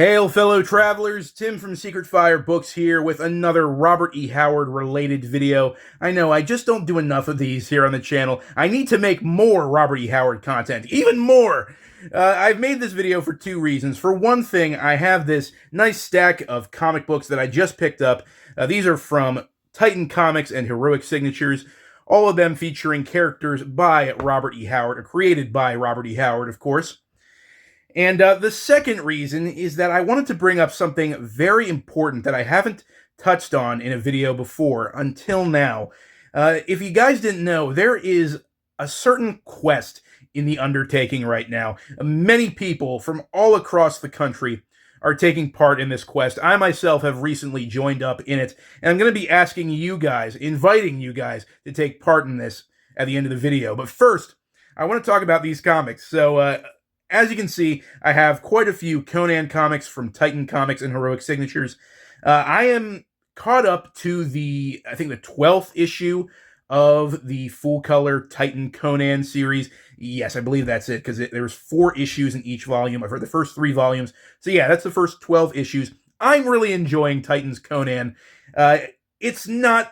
Hail, fellow travelers! Tim from Secret Fire Books here with another Robert E. Howard related video. I know, I just don't do enough of these here on the channel. I need to make more Robert E. Howard content, even more! I've made this video for two reasons. For one thing, I have this nice stack of comic books that I just picked up. These are from Titan Comics and Heroic Signatures, all of them featuring characters by Robert E. Howard, or created by Robert E. Howard, of course. And the second reason is that I wanted to bring up something very important that I haven't touched on in a video before until now. If you guys didn't know, there is a certain quest in the undertaking right now. Many people from all across the country are taking part in this quest. I myself have recently joined up in it, and I'm going to be asking you guys, inviting you guys to take part in this at the end of the video. But first, I want to talk about these comics. So, as you can see, I have quite a few Conan comics from Titan Comics and Heroic Signatures. I am caught up to I think the 12th issue of the full-color Titan Conan series. Yes, I believe that's it, because there's 4 issues in each volume. I've read the first 3 volumes. So yeah, that's the first 12 issues. I'm really enjoying Titan's Conan. It's not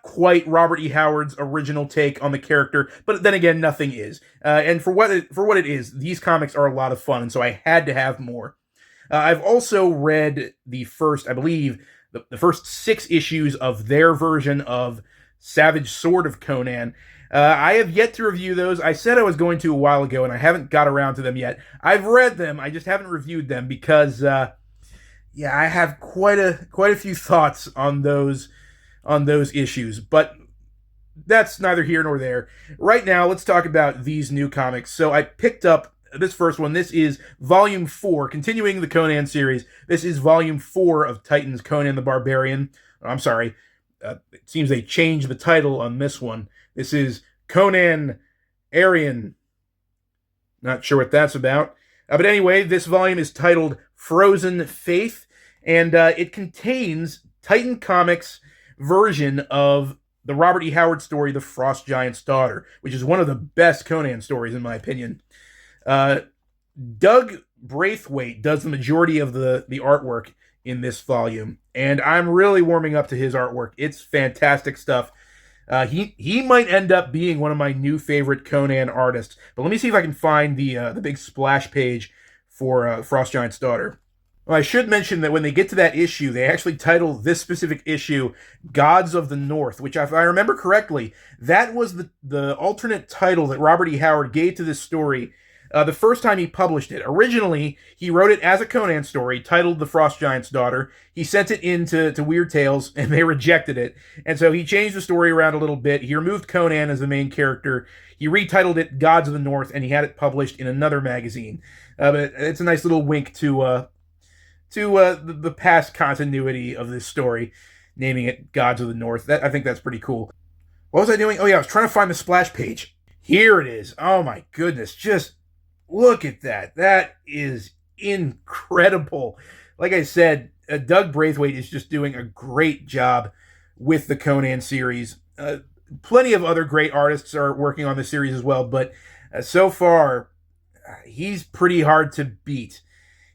quite Robert E. Howard's original take on the character, but then again, nothing is. And for what it is, these comics are a lot of fun, and so I had to have more. I've also read the first, I believe, the first 6 issues of their version of Savage Sword of Conan. I have yet to review those. I said I was going to a while ago, and I haven't got around to them yet. I've read them, I just haven't reviewed them because, yeah, I have quite a few thoughts on those issues, but that's neither here nor there. Right now, let's talk about these new comics. So I picked up this first one. This is Volume 4, continuing the Conan series. This is Volume 4 of Titan's Conan the Barbarian. I'm sorry, it seems they changed the title on this one. This is Conan Aryan. Not sure what that's about. But anyway, this volume is titled Frozen Faith, and it contains Titan Comics' version of the Robert E. Howard story, The Frost Giant's Daughter, which is one of the best Conan stories, in my opinion. Doug Braithwaite does the majority of the artwork in this volume, and I'm really warming up to his artwork. It's fantastic stuff. He might end up being one of my new favorite Conan artists, but let me see if I can find the big splash page for Frost Giant's Daughter. Well, I should mention that when they get to that issue, they actually title this specific issue Gods of the North, which, if I remember correctly, that was the alternate title that Robert E. Howard gave to this story the first time he published it. Originally, he wrote it as a Conan story titled The Frost Giant's Daughter. He sent it in to Weird Tales, and they rejected it. And so he changed the story around a little bit. He removed Conan as the main character. He retitled it Gods of the North, and he had it published in another magazine. But it's a nice little wink to the past continuity of this story, naming it Gods of the North. I think that's pretty cool. What was I doing? Oh yeah, I was trying to find the splash page. Here it is. Oh my goodness, just look at that. That is incredible. Like I said, Doug Braithwaite is just doing a great job with the Conan series. Plenty of other great artists are working on the series as well, but so far, he's pretty hard to beat.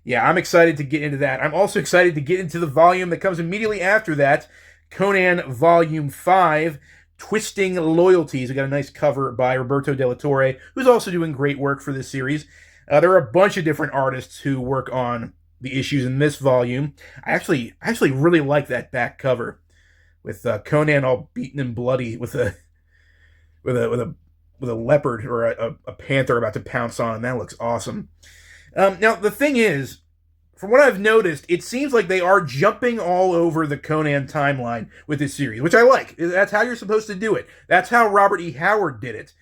Yeah, I'm excited to get into that. I'm also excited to get into the volume that comes immediately after that, Conan Volume 5, Twisting Loyalties. We got a nice cover by Roberto Della Torre, who's also doing great work for this series. There are a bunch of different artists who work on the issues in this volume. I actually really like that back cover with Conan all beaten and bloody with a leopard or a panther about to pounce on him. That looks awesome. Now, the thing is, from what I've noticed, it seems like they are jumping all over the Conan timeline with this series, which I like. That's how you're supposed to do it. That's how Robert E. Howard did it.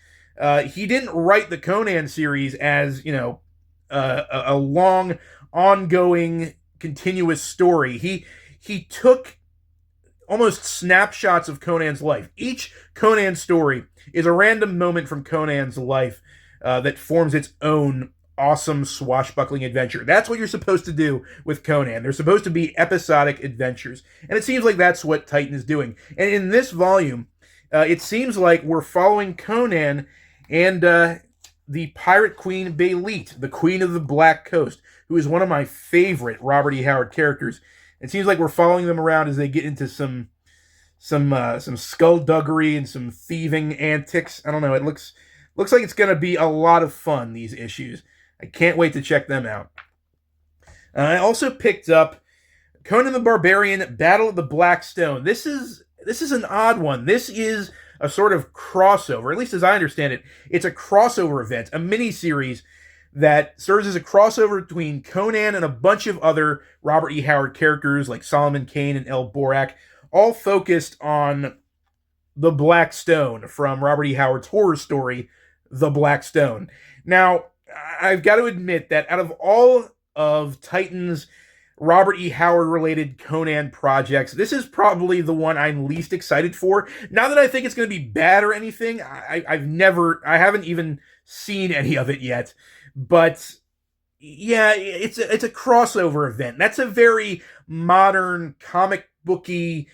He didn't write the Conan series as, a long, ongoing, continuous story. He took almost snapshots of Conan's life. Each Conan story is a random moment from Conan's life that forms its own awesome swashbuckling adventure. That's what you're supposed to do with Conan. They're supposed to be episodic adventures. And it seems like that's what Titan is doing. And in this volume, it seems like we're following Conan, and the Pirate Queen Bayleet, the Queen of the Black Coast, who is one of my favorite Robert E. Howard characters. It seems like we're following them around as they get into some skullduggery and some thieving antics. I don't know. It looks like it's going to be a lot of fun, these issues. I can't wait to check them out. I also picked up Conan the Barbarian, Battle of the Black Stone. This is an odd one. This is a sort of crossover, at least as I understand it. It's a crossover event, a mini-series that serves as a crossover between Conan and a bunch of other Robert E. Howard characters like Solomon Kane and El Borak, all focused on the Black Stone from Robert E. Howard's horror story, The Black Stone. Now, I've got to admit that out of all of Titan's Robert E. Howard-related Conan projects, this is probably the one I'm least excited for. Not that I think it's going to be bad or anything. I haven't even seen any of it yet. But yeah, it's a crossover event. That's a very modern comic booky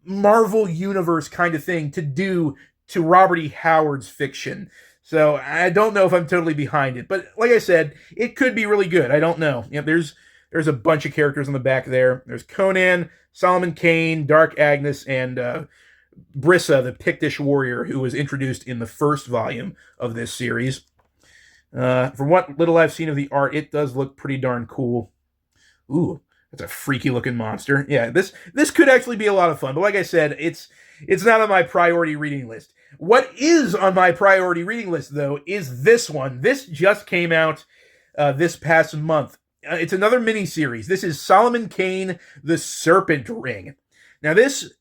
Marvel Universe kind of thing to do to Robert E. Howard's fiction. So I don't know if I'm totally behind it. But like I said, it could be really good. I don't know. You know, there's a bunch of characters on the back there. There's Conan, Solomon Kane, Dark Agnes, and Brissa, the Pictish warrior, who was introduced in the first volume of this series. From what little I've seen of the art, it does look pretty darn cool. Ooh, that's a freaky looking monster. Yeah, this could actually be a lot of fun. But like I said, it's not on my priority reading list. What is on my priority reading list, though, is this one. This just came out this past month. It's another mini-series. This is Solomon Kane, The Serpent Ring. Now, this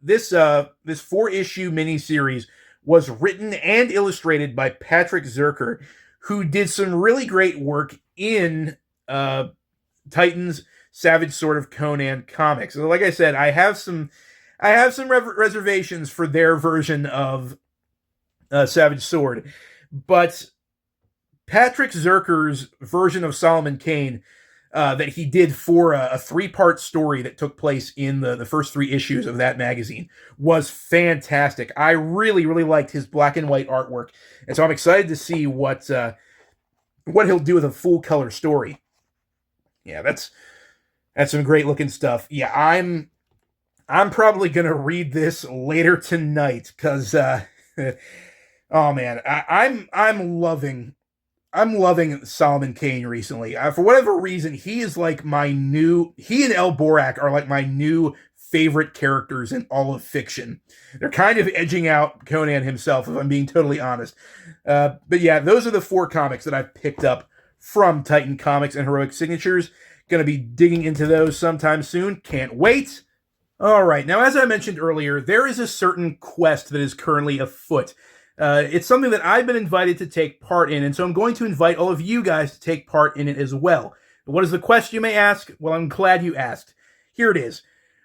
4-issue mini-series was written and illustrated by Patrick Zircher, who did some really great work in Titan's Savage Sword of Conan comics. So like I said, I have some reservations for their version of Savage Sword, but Patrick Zircher's version of Solomon Kane that he did for a 3-part story that took place in the first 3 issues of that magazine was fantastic. I really, really liked his black and white artwork, and so I'm excited to see what he'll do with a full color story. Yeah, that's some great looking stuff. Yeah, I'm probably gonna read this later tonight because oh man, I'm loving Solomon Kane recently. For whatever reason, he and El Borak are like my new favorite characters in all of fiction. They're kind of edging out Conan himself, if I'm being totally honest. But yeah, those are the 4 comics that I've picked up from Titan Comics and Heroic Signatures. Going to be digging into those sometime soon. Can't wait. All right, now as I mentioned earlier, there is a certain quest that is currently afoot. It's something that I've been invited to take part in, and so I'm going to invite all of you guys to take part in it as well. What is the quest, you may ask? Well, I'm glad you asked. Here it is.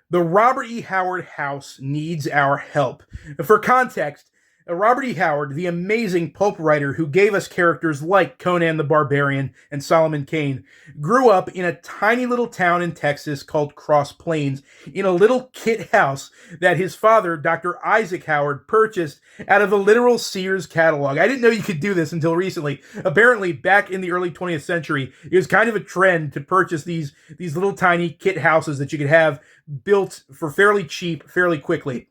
The Robert E. Howard house needs our help. For context, Robert E. Howard, the amazing pulp writer who gave us characters like Conan the Barbarian and Solomon Kane, grew up in a tiny little town in Texas called Cross Plains in a little kit house that his father, Dr. Isaac Howard, purchased out of a literal Sears catalog. I didn't know you could do this until recently. Apparently, back in the early 20th century, it was kind of a trend to purchase these little tiny kit houses that you could have built for fairly cheap, fairly quickly.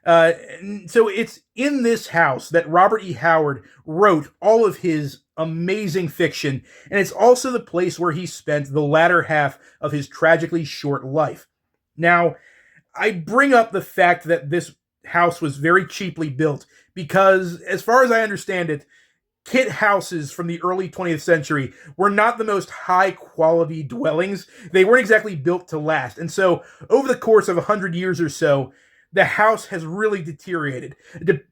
So it's in this house that Robert E. Howard wrote all of his amazing fiction, and it's also the place where he spent the latter half of his tragically short life. Now, I bring up the fact that this house was very cheaply built because, as far as I understand it, kit houses from the early 20th century were not the most high-quality dwellings. They weren't exactly built to last, and so over the course of 100 years or so, the house has really deteriorated.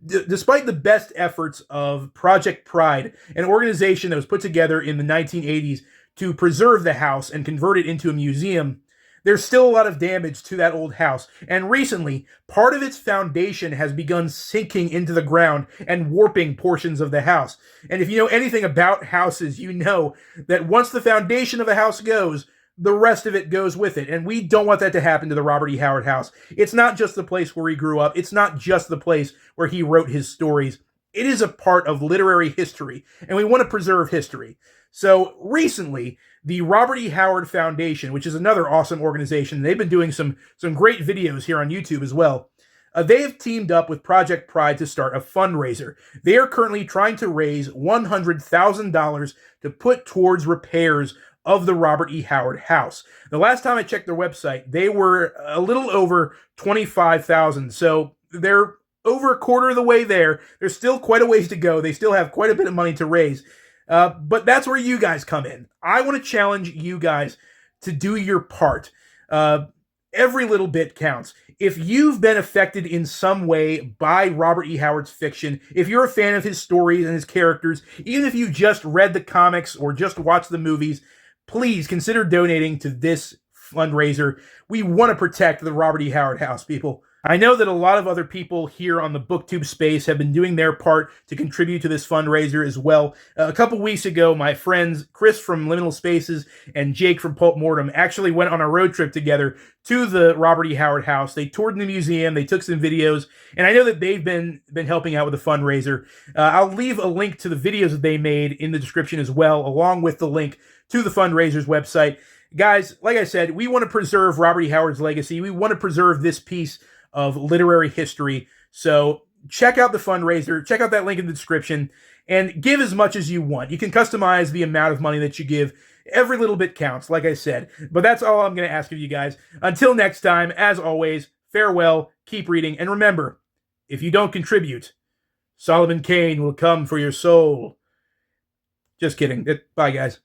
Despite the best efforts of Project Pride, an organization that was put together in the 1980s to preserve the house and convert it into a museum, there's still a lot of damage to that old house. And recently, part of its foundation has begun sinking into the ground and warping portions of the house. And if you know anything about houses, you know that once the foundation of a house goes, the rest of it goes with it. And we don't want that to happen to the Robert E. Howard house. It's not just the place where he grew up. It's not just the place where he wrote his stories. It is a part of literary history, and we want to preserve history. So recently, the Robert E. Howard Foundation, which is another awesome organization, they've been doing some great videos here on YouTube as well. They have teamed up with Project Pride to start a fundraiser. They are currently trying to raise $100,000 to put towards repairs of the Robert E. Howard house. The last time I checked their website, they were a little over 25,000. So they're over a quarter of the way there. There's still quite a ways to go. They still have quite a bit of money to raise. But that's where you guys come in. I want to challenge you guys to do your part. Every little bit counts. If you've been affected in some way by Robert E. Howard's fiction, if you're a fan of his stories and his characters, even if you just read the comics or just watched the movies, please consider donating to this fundraiser. We want to protect the Robert E. Howard house, people. I know that a lot of other people here on the booktube space have been doing their part to contribute to this fundraiser as well. A couple weeks ago, my friends Chris from Liminal Spaces and Jake from Pulp Mortem actually went on a road trip together to the Robert E. Howard house. They toured the museum, they took some videos, and I know that they've been helping out with the fundraiser. I'll leave a link to the videos that they made in the description as well, along with the link to the fundraiser's website. Guys, like I said, we want to preserve Robert E. Howard's legacy. We want to preserve this piece of literary history. So check out the fundraiser, check out that link in the description, and give as much as you want. You can customize the amount of money that you give. Every little bit counts, like I said. But that's all I'm going to ask of you guys. Until next time, as always, farewell, keep reading, and remember, if you don't contribute, Solomon Kane will come for your soul. Just kidding. Bye, guys.